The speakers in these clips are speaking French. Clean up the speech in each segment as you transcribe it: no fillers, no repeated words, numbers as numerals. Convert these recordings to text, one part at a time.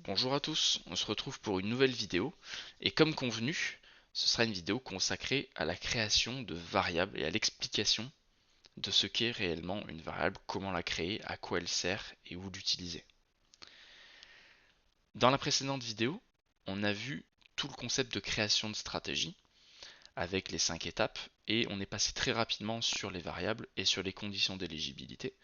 Bonjour à tous, on se retrouve pour une nouvelle vidéo et comme convenu, ce sera une vidéo consacrée à la création de variables et à l'explication de ce qu'est réellement une variable, comment la créer, à quoi elle sert et où l'utiliser. Dans la précédente vidéo, on a vu tout le concept de création de stratégie avec les 5 étapes et on est passé très rapidement sur les variables et sur les conditions d'éligibilité.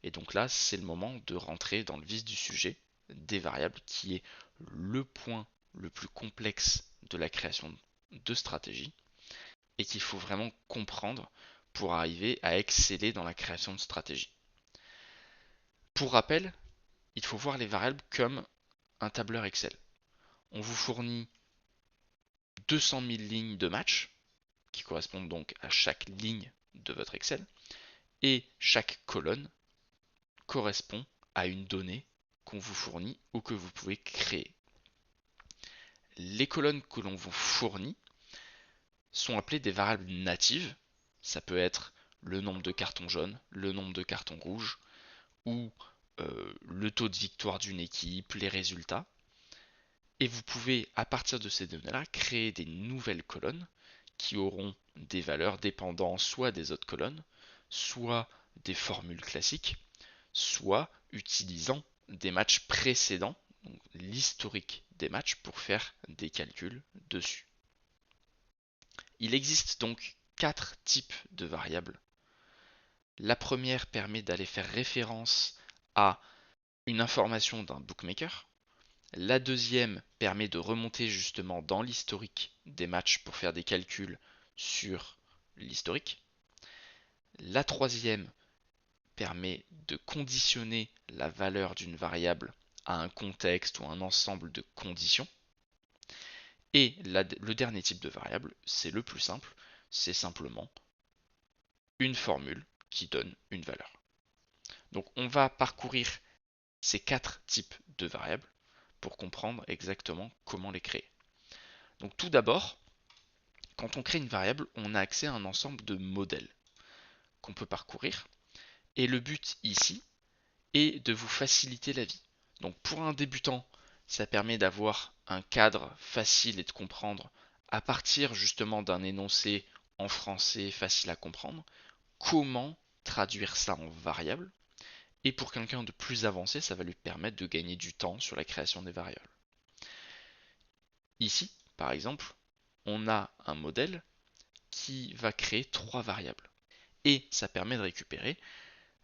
Et donc là, c'est le moment de rentrer dans le vif du sujet des variables qui est le point le plus complexe de la création de stratégie et qu'il faut vraiment comprendre pour arriver à exceller dans la création de stratégie. Pour rappel, il faut voir les variables comme un tableur Excel. On vous fournit 200 000 lignes de match qui correspondent donc à chaque ligne de votre Excel et chaque colonne correspond à une donnée qu'on vous fournit ou que vous pouvez créer. Les colonnes que l'on vous fournit sont appelées des variables natives. Ça peut être le nombre de cartons jaunes, le nombre de cartons rouges, ou le taux de victoire d'une équipe, les résultats. Et vous pouvez, à partir de ces données-là, créer des nouvelles colonnes qui auront des valeurs dépendant soit des autres colonnes, soit des formules classiques, soit utilisant des matchs précédents, donc l'historique des matchs, pour faire des calculs dessus. Il existe donc 4 types de variables. La première permet d'aller faire référence à une information d'un bookmaker. La deuxième permet de remonter justement dans l'historique des matchs pour faire des calculs sur l'historique. La troisième permet de conditionner la valeur d'une variable à un contexte ou un ensemble de conditions. Et le dernier type de variable, c'est le plus simple, c'est simplement une formule qui donne une valeur. Donc on va parcourir ces 4 types de variables pour comprendre exactement comment les créer. Donc tout d'abord, quand on crée une variable, on a accès à un ensemble de modèles qu'on peut parcourir. Et le but ici est de vous faciliter la vie. Donc pour un débutant, ça permet d'avoir un cadre facile et de comprendre à partir justement d'un énoncé en français facile à comprendre, comment traduire ça en variable. Et pour quelqu'un de plus avancé, ça va lui permettre de gagner du temps sur la création des variables. Ici, par exemple, on a un modèle qui va créer 3 variables. Et ça permet de récupérer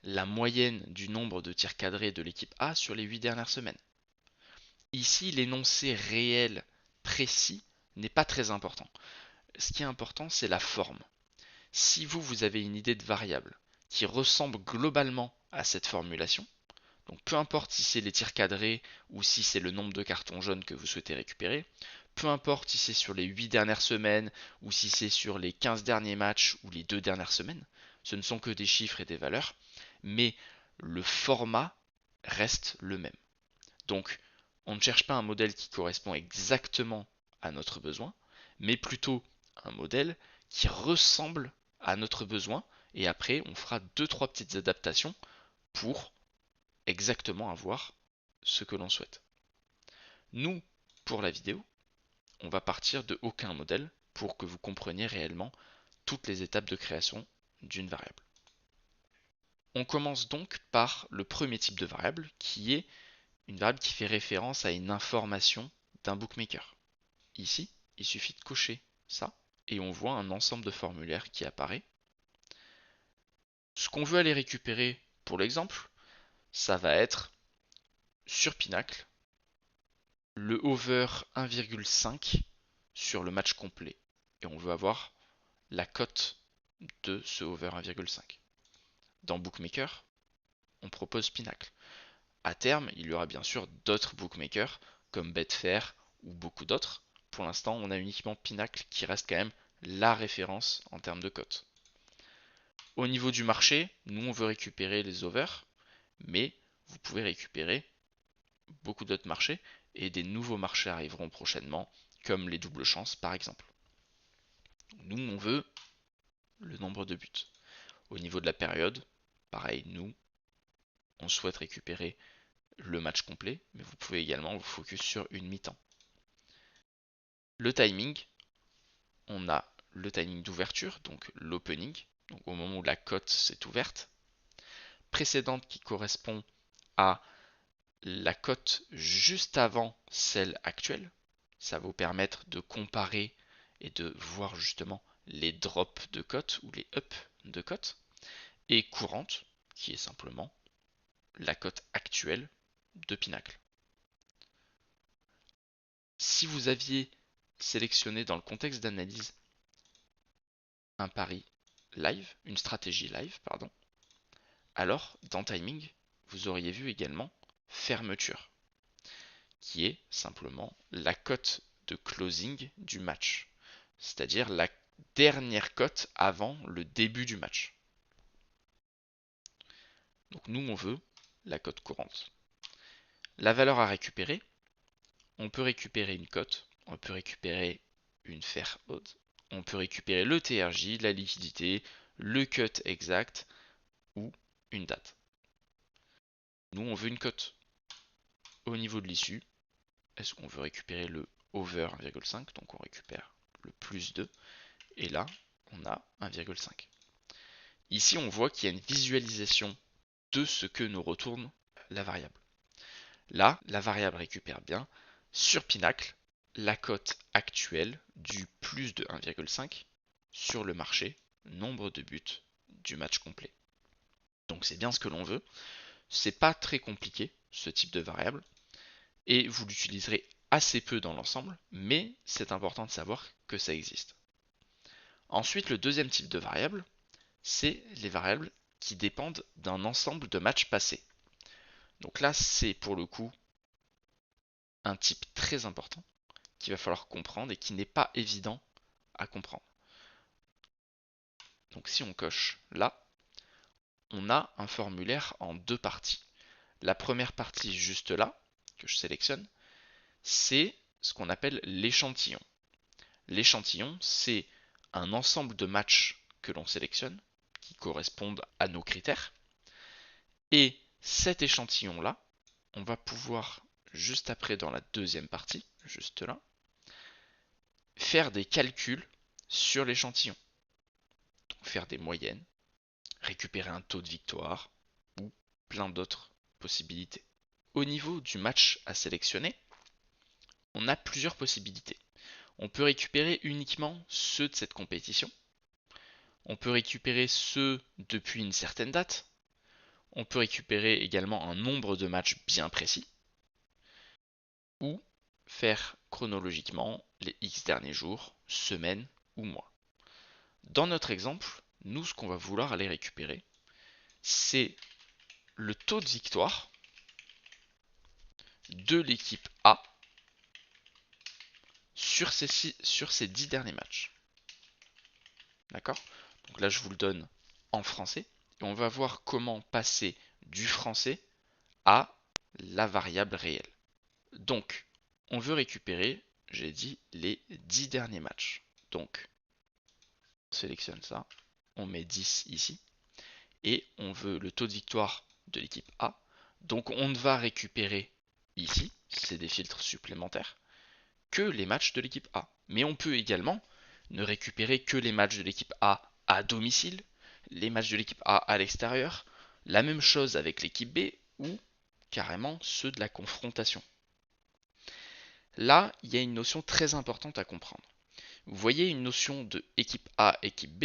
la moyenne du nombre de tirs cadrés de l'équipe A sur les 8 dernières semaines. Ici, l'énoncé réel précis n'est pas très important. Ce qui est important, c'est la forme. Si vous avez une idée de variable qui ressemble globalement à cette formulation, donc peu importe si c'est les tirs cadrés ou si c'est le nombre de cartons jaunes que vous souhaitez récupérer, peu importe si c'est sur les 8 dernières semaines ou si c'est sur les 15 derniers matchs ou les 2 dernières semaines, ce ne sont que des chiffres et des valeurs, mais le format reste le même. Donc on ne cherche pas un modèle qui correspond exactement à notre besoin, mais plutôt un modèle qui ressemble à notre besoin, et après on fera 2-3 petites adaptations pour exactement avoir ce que l'on souhaite. Nous, pour la vidéo, on va partir de aucun modèle pour que vous compreniez réellement toutes les étapes de création d'une variable. On commence donc par le premier type de variable qui est une variable qui fait référence à une information d'un bookmaker. Ici, il suffit de cocher ça et on voit un ensemble de formulaires qui apparaît. Ce qu'on veut aller récupérer pour l'exemple, ça va être sur Pinacle le over 1,5 sur le match complet. Et on veut avoir la cote de ce over 1,5. Dans Bookmaker, on propose Pinacle. À terme, il y aura bien sûr d'autres bookmakers comme Betfair ou beaucoup d'autres. Pour l'instant, on a uniquement Pinacle qui reste quand même la référence en termes de cote. Au niveau du marché, nous on veut récupérer les overs, mais vous pouvez récupérer beaucoup d'autres marchés et des nouveaux marchés arriveront prochainement, comme les doubles chances par exemple. Nous on veut le nombre de buts. Au niveau de la période, pareil, nous on souhaite récupérer le match complet, mais vous pouvez également vous focus sur une mi-temps. Le timing, on a le timing d'ouverture, donc l'opening, donc au moment où la cote s'est ouverte, précédente qui correspond à la cote juste avant celle actuelle. Ça va vous permettre de comparer et de voir justement les drops de cote ou les ups de cote. Et courante, qui est simplement la cote actuelle de Pinacle. Si vous aviez sélectionné dans le contexte d'analyse un pari live, une stratégie live, pardon, alors dans timing, vous auriez vu également fermeture, qui est simplement la cote de closing du match, c'est-à-dire la dernière cote avant le début du match. Donc nous, on veut la cote courante. La valeur à récupérer, on peut récupérer une cote, on peut récupérer une fair odd, on peut récupérer le TRJ, la liquidité, le cut exact ou une date. Nous, on veut une cote. Au niveau de l'issue, est-ce qu'on veut récupérer le over 1,5, donc on récupère le plus 2, et là, on a 1,5. Ici, on voit qu'il y a une visualisation de ce que nous retourne la variable. Là, la variable récupère bien sur Pinacle la cote actuelle du plus de 1,5 sur le marché, nombre de buts du match complet. Donc c'est bien ce que l'on veut. C'est pas très compliqué ce type de variable et vous l'utiliserez assez peu dans l'ensemble, mais c'est important de savoir que ça existe. Ensuite, le deuxième type de variable, c'est les variables qui dépendent d'un ensemble de matchs passés. Donc là, c'est pour le coup un type très important qu'il va falloir comprendre et qui n'est pas évident à comprendre. Donc si on coche là, on a un formulaire en deux parties. La première partie juste là, que je sélectionne, c'est ce qu'on appelle l'échantillon. L'échantillon, c'est un ensemble de matchs que l'on sélectionne, qui correspondent à nos critères. Et cet échantillon-là, on va pouvoir, juste après dans la deuxième partie, juste là, faire des calculs sur l'échantillon. Faire des moyennes, récupérer un taux de victoire ou plein d'autres possibilités. Au niveau du match à sélectionner, on a plusieurs possibilités. On peut récupérer uniquement ceux de cette compétition. On peut récupérer ceux depuis une certaine date. On peut récupérer également un nombre de matchs bien précis. Ou faire chronologiquement les X derniers jours, semaines ou mois. Dans notre exemple, nous, ce qu'on va vouloir aller récupérer, c'est le taux de victoire de l'équipe A sur ces 10 derniers matchs. D'accord? Donc là, je vous le donne en français. Et on va voir comment passer du français à la variable réelle. Donc, on veut récupérer, j'ai dit, les 10 derniers matchs. Donc, on sélectionne ça, on met 10 ici, et on veut le taux de victoire de l'équipe A. Donc, on ne va récupérer ici, c'est des filtres supplémentaires, que les matchs de l'équipe A. Mais on peut également ne récupérer que les matchs de l'équipe A à domicile, les matchs de l'équipe A à l'extérieur, la même chose avec l'équipe B ou carrément ceux de la confrontation. Là, il y a une notion très importante à comprendre. Vous voyez une notion de équipe A, équipe B,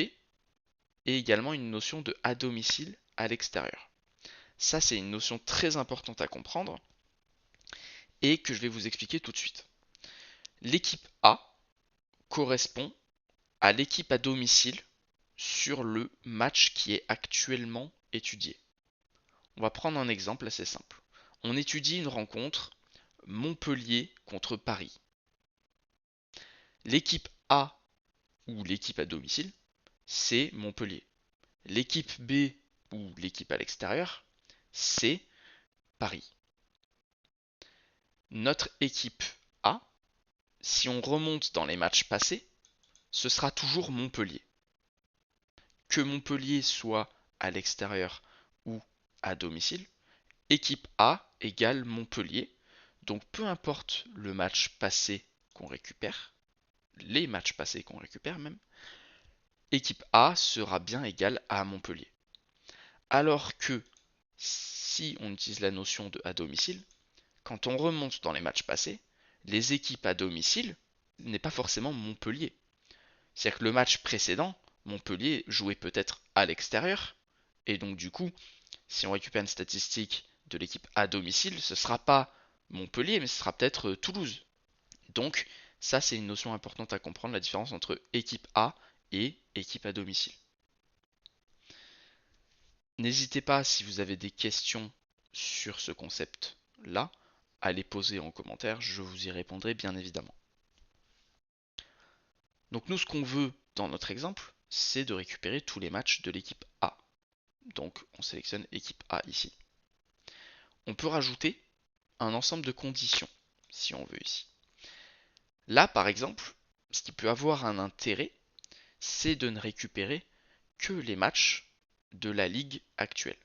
et également une notion de à domicile, à l'extérieur. Ça, c'est une notion très importante à comprendre et que je vais vous expliquer tout de suite. L'équipe A correspond à l'équipe à domicile sur le match qui est actuellement étudié. On va prendre un exemple assez simple. On étudie une rencontre Montpellier contre Paris. L'équipe A ou l'équipe à domicile, c'est Montpellier. L'équipe B ou l'équipe à l'extérieur, c'est Paris. Notre équipe A, si on remonte dans les matchs passés, ce sera toujours Montpellier. Que Montpellier soit à l'extérieur ou à domicile, équipe A égale Montpellier. Donc peu importe le match passé qu'on récupère, les matchs passés qu'on récupère même, équipe A sera bien égale à Montpellier. Alors que si on utilise la notion de à domicile, quand on remonte dans les matchs passés, les équipes à domicile n'est pas forcément Montpellier. C'est-à-dire que le match précédent, Montpellier jouait peut-être à l'extérieur, et donc du coup, si on récupère une statistique de l'équipe à domicile, ce ne sera pas Montpellier, mais ce sera peut-être Toulouse. Donc ça, c'est une notion importante à comprendre, la différence entre équipe A et équipe à domicile. N'hésitez pas, si vous avez des questions sur ce concept-là, à les poser en commentaire, je vous y répondrai bien évidemment. Donc nous, ce qu'on veut dans notre exemple, c'est de récupérer tous les matchs de l'équipe A. Donc on sélectionne équipe A ici. On peut rajouter un ensemble de conditions, si on veut ici. Là, par exemple, ce qui peut avoir un intérêt, c'est de ne récupérer que les matchs de la ligue actuelle.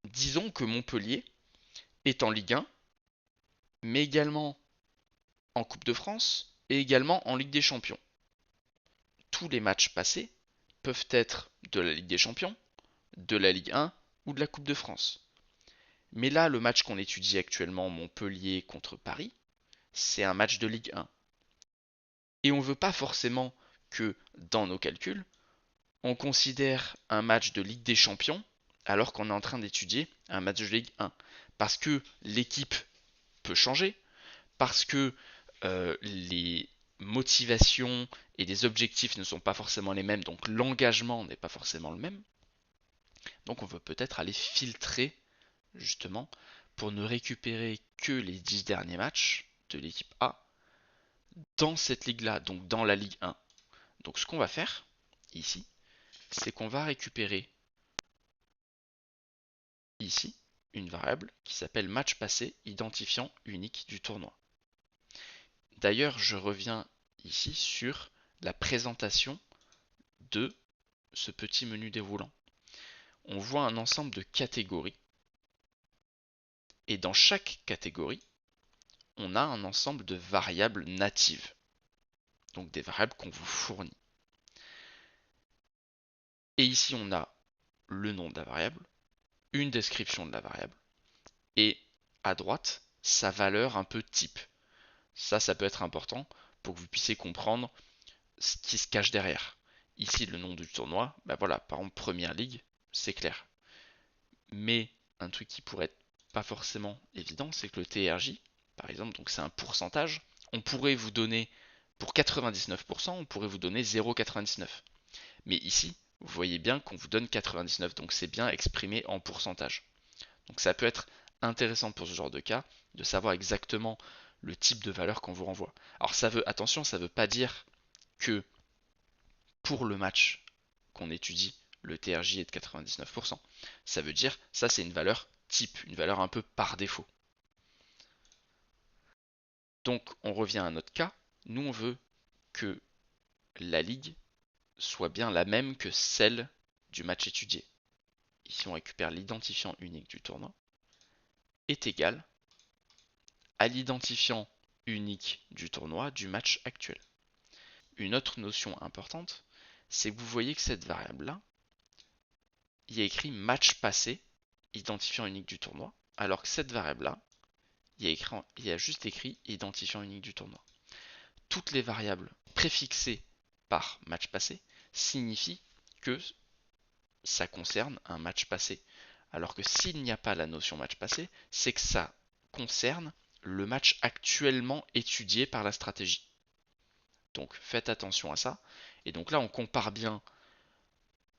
Disons que Montpellier est en Ligue 1, mais également en Coupe de France et également en Ligue des Champions. Tous les matchs passés peuvent être de la Ligue des Champions, de la Ligue 1 ou de la Coupe de France. Mais là, le match qu'on étudie actuellement, Montpellier contre Paris, c'est un match de Ligue 1. Et on ne veut pas forcément que, dans nos calculs, on considère un match de Ligue des Champions alors qu'on est en train d'étudier un match de Ligue 1. Parce que l'équipe peut changer, parce que les motivations et les objectifs ne sont pas forcément les mêmes, donc l'engagement n'est pas forcément le même. Donc on veut peut-être aller filtrer justement pour ne récupérer que les 10 derniers matchs de l'équipe A dans cette ligue-là, donc dans la Ligue 1. Donc ce qu'on va faire ici, c'est qu'on va récupérer ici une variable qui s'appelle match passé identifiant unique du tournoi. D'ailleurs, je reviens ici sur la présentation de ce petit menu déroulant. On voit un ensemble de catégories et dans chaque catégorie, on a un ensemble de variables natives, donc des variables qu'on vous fournit. Et ici, on a le nom de la variable, une description de la variable, et à droite, sa valeur un peu type. Ça peut être important pour que vous puissiez comprendre ce qui se cache derrière. Ici, le nom du tournoi, ben voilà, par exemple, Première Ligue, c'est clair. Mais un truc qui pourrait être pas forcément évident, c'est que le TRJ, par exemple, donc c'est un pourcentage, on pourrait vous donner, pour 99%, on pourrait vous donner 0,99. Mais ici, vous voyez bien qu'on vous donne 99, donc c'est bien exprimé en pourcentage. Donc ça peut être intéressant pour ce genre de cas, de savoir exactement le type de valeur qu'on vous renvoie. Alors attention, ça ne veut pas dire que pour le match qu'on étudie, le TRJ est de 99%. Ça veut dire, ça c'est une valeur type, une valeur un peu par défaut. Donc on revient à notre cas, nous on veut que la ligue soit bien la même que celle du match étudié. Ici on récupère l'identifiant unique du tournoi, est égal à l'identifiant unique du tournoi du match actuel. Une autre notion importante, c'est que vous voyez que cette variable-là, il y a écrit match passé, identifiant unique du tournoi, alors que cette variable-là, il y a juste écrit identifiant unique du tournoi. Toutes les variables préfixées par match passé signifient que ça concerne un match passé. Alors que s'il n'y a pas la notion match passé, c'est que ça concerne le match actuellement étudié par la stratégie. Donc faites attention à ça. Et donc là, on compare bien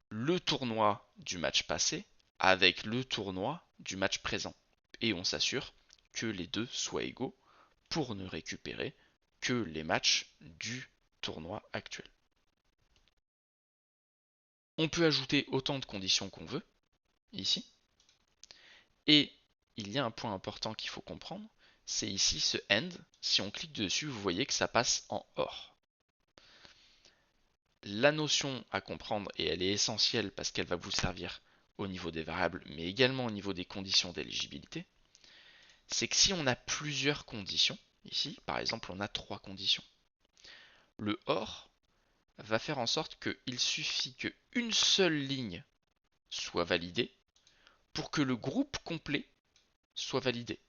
le tournoi du match passé avec le tournoi du match présent. Et on s'assure que les deux soient égaux pour ne récupérer que les matchs du tournoi actuel. On peut ajouter autant de conditions qu'on veut, ici. Et il y a un point important qu'il faut comprendre, c'est ici ce end. Si on clique dessus, vous voyez que ça passe en or. La notion à comprendre, et elle est essentielle parce qu'elle va vous servir au niveau des variables, mais également au niveau des conditions d'éligibilité, c'est que si on a plusieurs conditions, ici par exemple on a 3 conditions, le OR va faire en sorte qu'il suffit qu'une seule ligne soit validée pour que le groupe complet soit validé.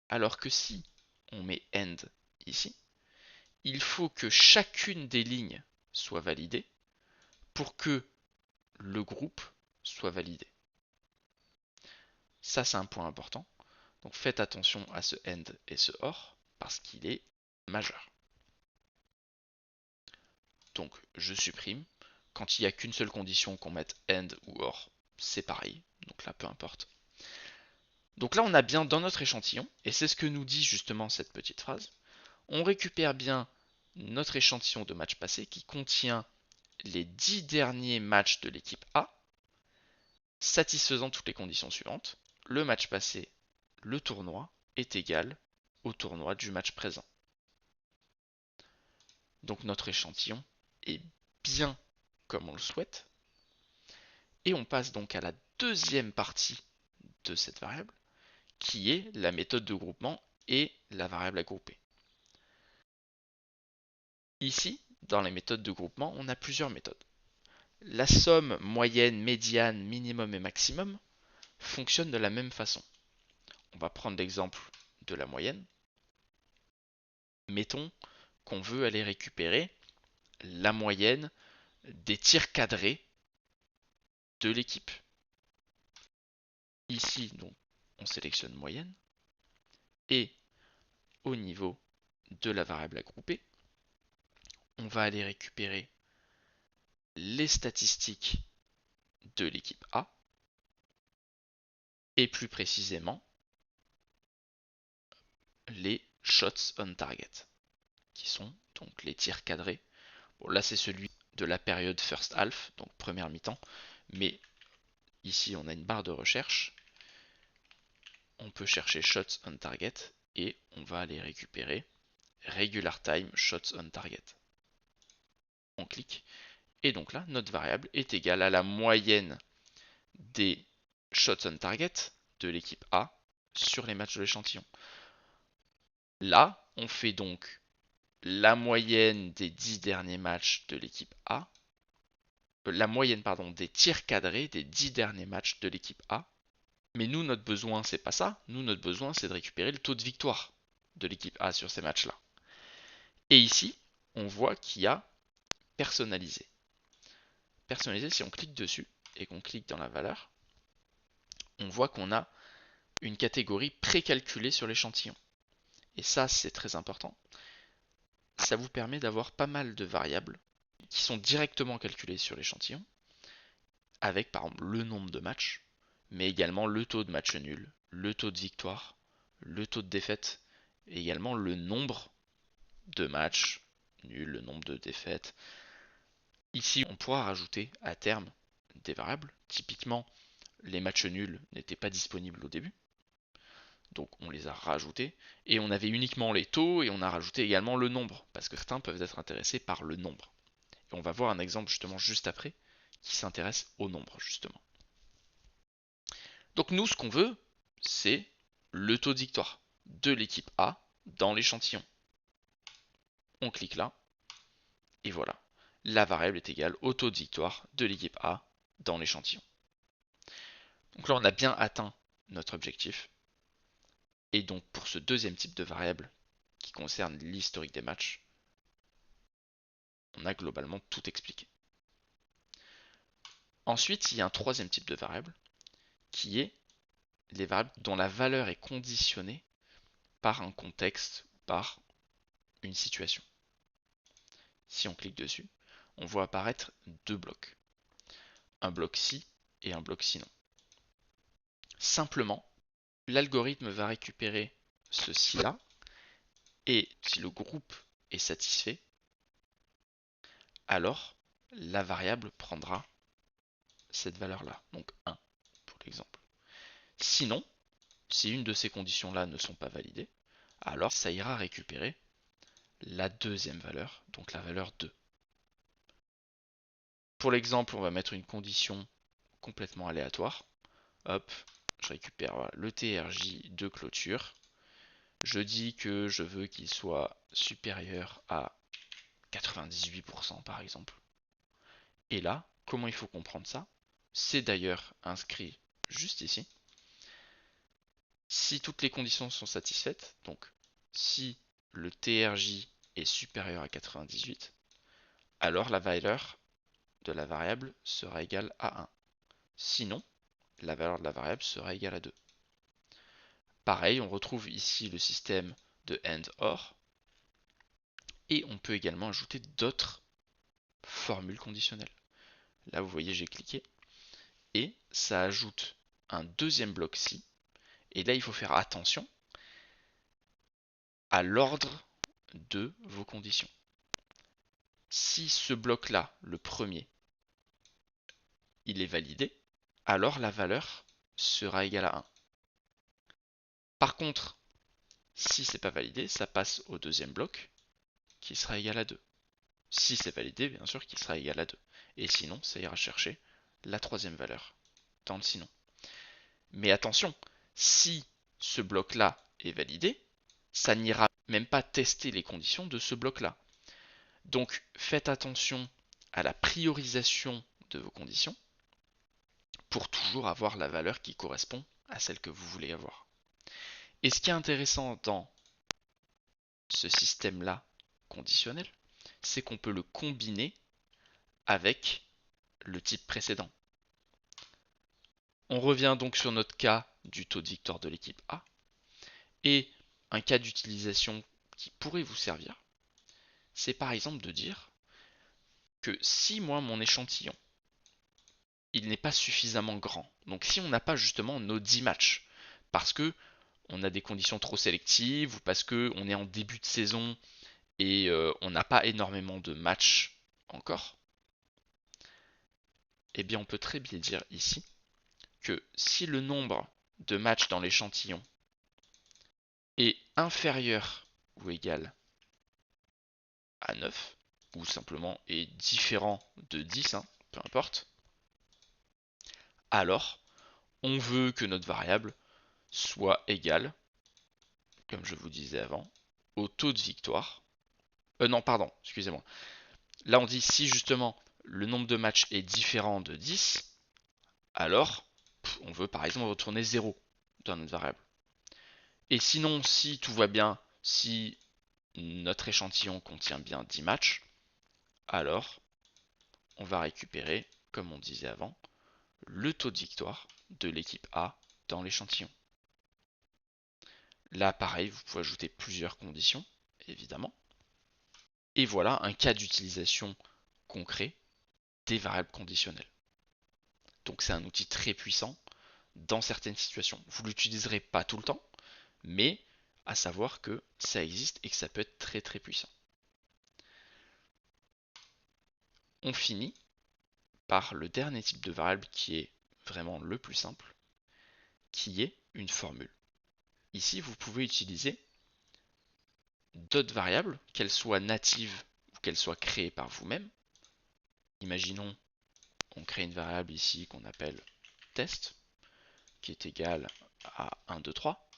Alors que si on met AND ici, il faut que chacune des lignes soit validée pour que le groupe soit validé. Ça, c'est un point important. Donc faites attention à ce AND et ce OR parce qu'il est majeur. Donc je supprime. Quand il n'y a qu'une seule condition, qu'on mette AND ou OR, c'est pareil. Donc là, peu importe. Donc là, on a bien dans notre échantillon, et c'est ce que nous dit justement cette petite phrase, on récupère bien notre échantillon de match passé qui contient les 10 derniers matchs de l'équipe A, satisfaisant toutes les conditions suivantes. Le match passé, le tournoi, est égal au tournoi du match présent. Donc notre échantillon est bien comme on le souhaite. Et on passe donc à la deuxième partie de cette variable, qui est la méthode de groupement et la variable à grouper. Ici, dans les méthodes de groupement, on a plusieurs méthodes. La somme moyenne, médiane, minimum et maximum fonctionne de la même façon. On va prendre l'exemple de la moyenne. Mettons qu'on veut aller récupérer la moyenne des tirs cadrés de l'équipe. Ici, donc, on sélectionne moyenne. Et au niveau de la variable à grouper, on va aller récupérer les statistiques de l'équipe A. Et plus précisément, les shots on target, qui sont donc les tirs cadrés. Bon, là, c'est celui de la période first half, donc première mi-temps, mais ici, on a une barre de recherche. On peut chercher shots on target et on va aller récupérer regular time shots on target. On clique et donc là, notre variable est égale à la moyenne des shots on target de l'équipe A sur les matchs de l'échantillon. Là, on fait donc la moyenne des 10 derniers matchs de l'équipe A, la moyenne pardon, des tirs cadrés des 10 derniers matchs de l'équipe A. Mais nous, notre besoin, c'est pas ça. Nous, notre besoin, c'est de récupérer le taux de victoire de l'équipe A sur ces matchs-là. Et ici, on voit qu'il y a personnalisé. Personnalisé, si on clique dessus et qu'on clique dans la valeur, on voit qu'on a une catégorie précalculée sur l'échantillon. Et ça, c'est très important. Ça vous permet d'avoir pas mal de variables qui sont directement calculées sur l'échantillon, avec par exemple le nombre de matchs, mais également le taux de match nul, le taux de victoire, le taux de défaite, et également le nombre de matchs nuls, le nombre de défaites. Ici, on pourra rajouter à terme des variables. Typiquement, les matchs nuls n'étaient pas disponibles au début, donc on les a rajoutés, et on avait uniquement les taux, et on a rajouté également le nombre, parce que certains peuvent être intéressés par le nombre. Et on va voir un exemple justement juste après, qui s'intéresse au nombre justement. Donc nous, ce qu'on veut, c'est le taux de victoire de l'équipe A dans l'échantillon. On clique là, et voilà. La variable est égale au taux de victoire de l'équipe A dans l'échantillon. Donc là, on a bien atteint notre objectif. Et donc pour ce deuxième type de variable qui concerne l'historique des matchs, on a globalement tout expliqué. Ensuite, il y a un troisième type de variable qui est les variables dont la valeur est conditionnée par un contexte, par une situation. Si on clique dessus, on voit apparaître deux blocs. Un bloc si et un bloc sinon. Simplement, l'algorithme va récupérer ce si-là, et si le groupe est satisfait, alors la variable prendra cette valeur-là, donc 1 pour l'exemple. Sinon, si une de ces conditions-là ne sont pas validées, alors ça ira récupérer la deuxième valeur, donc la valeur 2. Pour l'exemple, on va mettre une condition complètement aléatoire. Hop, je récupère voilà, le TRJ de clôture. Je dis que je veux qu'il soit supérieur à 98% par exemple. Et là, comment il faut comprendre ça? C'est d'ailleurs inscrit juste ici. Si toutes les conditions sont satisfaites, donc si le TRJ est supérieur à 98, alors la valeur de la variable sera égale à 1. Sinon, la valeur de la variable sera égale à 2. Pareil, on retrouve ici le système de AND OR, et on peut également ajouter d'autres formules conditionnelles. Là, vous voyez, j'ai cliqué, et ça ajoute un deuxième bloc si, et là, il faut faire attention à l'ordre de vos conditions. Si ce bloc-là, le premier, il est validé, alors la valeur sera égale à 1. Par contre, si c'est pas validé, ça passe au deuxième bloc, qui sera égal à 2. Si c'est validé, bien sûr, qui sera égal à 2. Et sinon, ça ira chercher la troisième valeur dans le sinon. Mais attention, si ce bloc-là est validé, ça n'ira même pas tester les conditions de ce bloc-là. Donc faites attention à la priorisation de vos conditions pour toujours avoir la valeur qui correspond à celle que vous voulez avoir. Et ce qui est intéressant dans ce système-là conditionnel, c'est qu'on peut le combiner avec le type précédent. On revient donc sur notre cas du taux de victoire de l'équipe A, et un cas d'utilisation qui pourrait vous servir, c'est par exemple de dire que si moi mon échantillon, il n'est pas suffisamment grand, donc si on n'a pas justement nos 10 matchs, parce que on a des conditions trop sélectives, ou parce qu'on est en début de saison et on n'a pas énormément de matchs encore, eh bien on peut très bien dire ici que si le nombre de matchs dans l'échantillon est inférieur ou égal à 9, ou simplement est différent de 10, hein, peu importe, alors on veut que notre variable soit égale, comme je vous disais avant, au taux de victoire. Non, pardon, excusez-moi. Là, on dit si justement le nombre de matchs est différent de 10, alors on veut par exemple retourner 0 dans notre variable. Et sinon, si tout va bien, si notre échantillon contient bien 10 matchs, alors on va récupérer, comme on disait avant, le taux de victoire de l'équipe A dans l'échantillon. Là, pareil, vous pouvez ajouter plusieurs conditions, évidemment. Et voilà un cas d'utilisation concret des variables conditionnelles. Donc c'est un outil très puissant dans certaines situations. Vous ne l'utiliserez pas tout le temps, mais à savoir que ça existe et que ça peut être très très puissant. On finit par le dernier type de variable qui est vraiment le plus simple, qui est une formule. Ici, vous pouvez utiliser d'autres variables, qu'elles soient natives ou qu'elles soient créées par vous-même. Imaginons, on crée une variable ici qu'on appelle test, qui est égale à 1, 2, 3.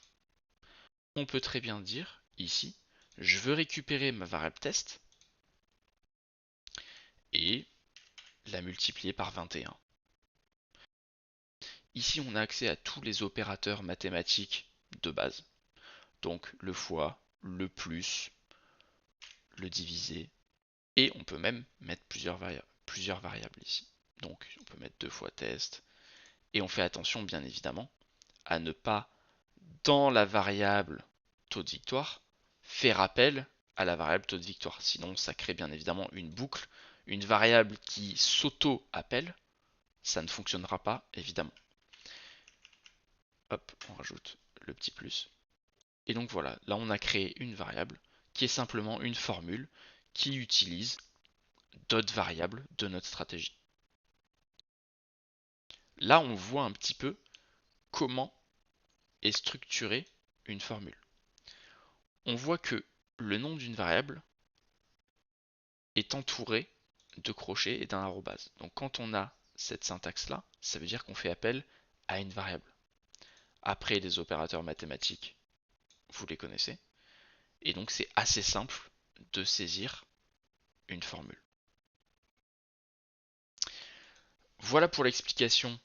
On peut très bien dire ici, je veux récupérer ma variable test et la multiplier par 21. Ici, on a accès à tous les opérateurs mathématiques de base. Donc le fois, le plus, le divisé, et on peut même mettre plusieurs variables ici. Donc on peut mettre 2 fois test, et on fait attention bien évidemment à ne pas, dans la variable taux de victoire, faire appel à la variable taux de victoire. Sinon ça crée bien évidemment une boucle, une variable qui s'auto-appelle, ça ne fonctionnera pas évidemment. Hop, on rajoute le petit plus. Et donc voilà, là on a créé une variable qui est simplement une formule qui utilise d'autres variables de notre stratégie. Là on voit un petit peu comment est structurée une formule. On voit que le nom d'une variable est entouré de crochets et d'un arrobase. Donc quand on a cette syntaxe-là, ça veut dire qu'on fait appel à une variable. Après, les opérateurs mathématiques, vous les connaissez. Et donc, c'est assez simple de saisir une formule. Voilà pour l'explication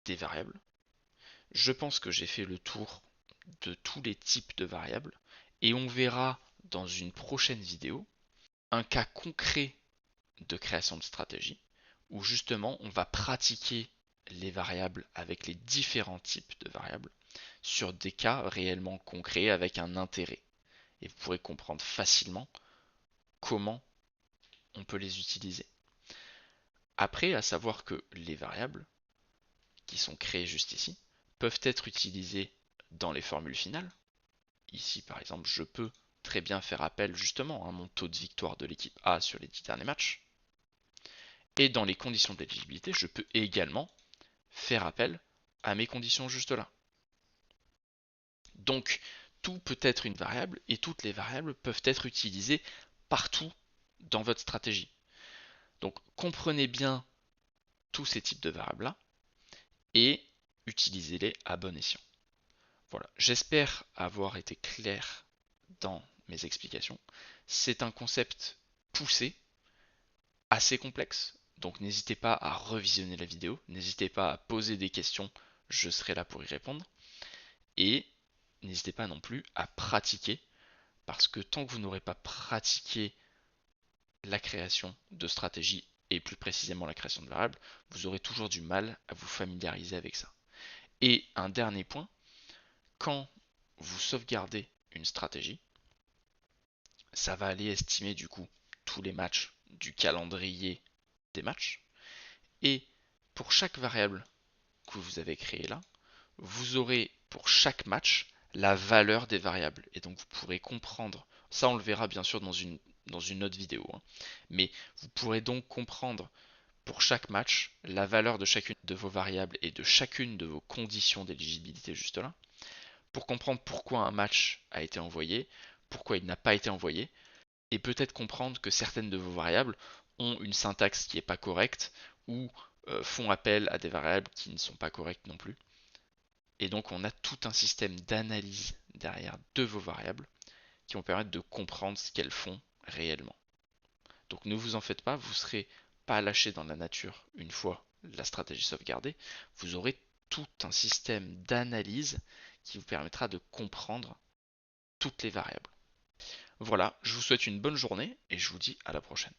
des variables. Je pense que j'ai fait le tour de tous les types de variables et on verra dans une prochaine vidéo un cas concret de création de stratégie où justement on va pratiquer les variables avec les différents types de variables sur des cas réellement concrets avec un intérêt. Et vous pourrez comprendre facilement comment on peut les utiliser. Après, à savoir que les variables qui sont créées juste ici peuvent être utilisées dans les formules finales. Ici, par exemple, je peux très bien faire appel justement à mon taux de victoire de l'équipe A sur les 10 derniers matchs. Et dans les conditions d'éligibilité, je peux également faire appel à mes conditions juste là. Donc, tout peut être une variable et toutes les variables peuvent être utilisées partout dans votre stratégie. Donc, comprenez bien tous ces types de variables-là et utilisez-les à bon escient. Voilà, j'espère avoir été clair dans mes explications. C'est un concept poussé, assez complexe, donc n'hésitez pas à revisionner la vidéo, n'hésitez pas à poser des questions, je serai là pour y répondre. Et n'hésitez pas non plus à pratiquer, parce que tant que vous n'aurez pas pratiqué la création de stratégies, et plus précisément la création de variables, vous aurez toujours du mal à vous familiariser avec ça. Et un dernier point, quand vous sauvegardez une stratégie, ça va aller estimer du coup tous les matchs du calendrier des matchs. Et pour chaque variable que vous avez créée là, vous aurez pour chaque match la valeur des variables. Et donc vous pourrez comprendre, ça on le verra bien sûr dans une autre vidéo, hein, mais vous pourrez donc comprendre pour chaque match la valeur de chacune de vos variables et de chacune de vos conditions d'éligibilité juste là, pour comprendre pourquoi un match a été envoyé, pourquoi il n'a pas été envoyé, et peut-être comprendre que certaines de vos variables ont une syntaxe qui n'est pas correcte ou font appel à des variables qui ne sont pas correctes non plus. Et donc on a tout un système d'analyse derrière de vos variables qui vont permettre de comprendre ce qu'elles font réellement. Donc ne vous en faites pas, vous ne serez pas lâché dans la nature une fois la stratégie sauvegardée. Vous aurez tout un système d'analyse qui vous permettra de comprendre toutes les variables. Voilà, je vous souhaite une bonne journée et je vous dis à la prochaine.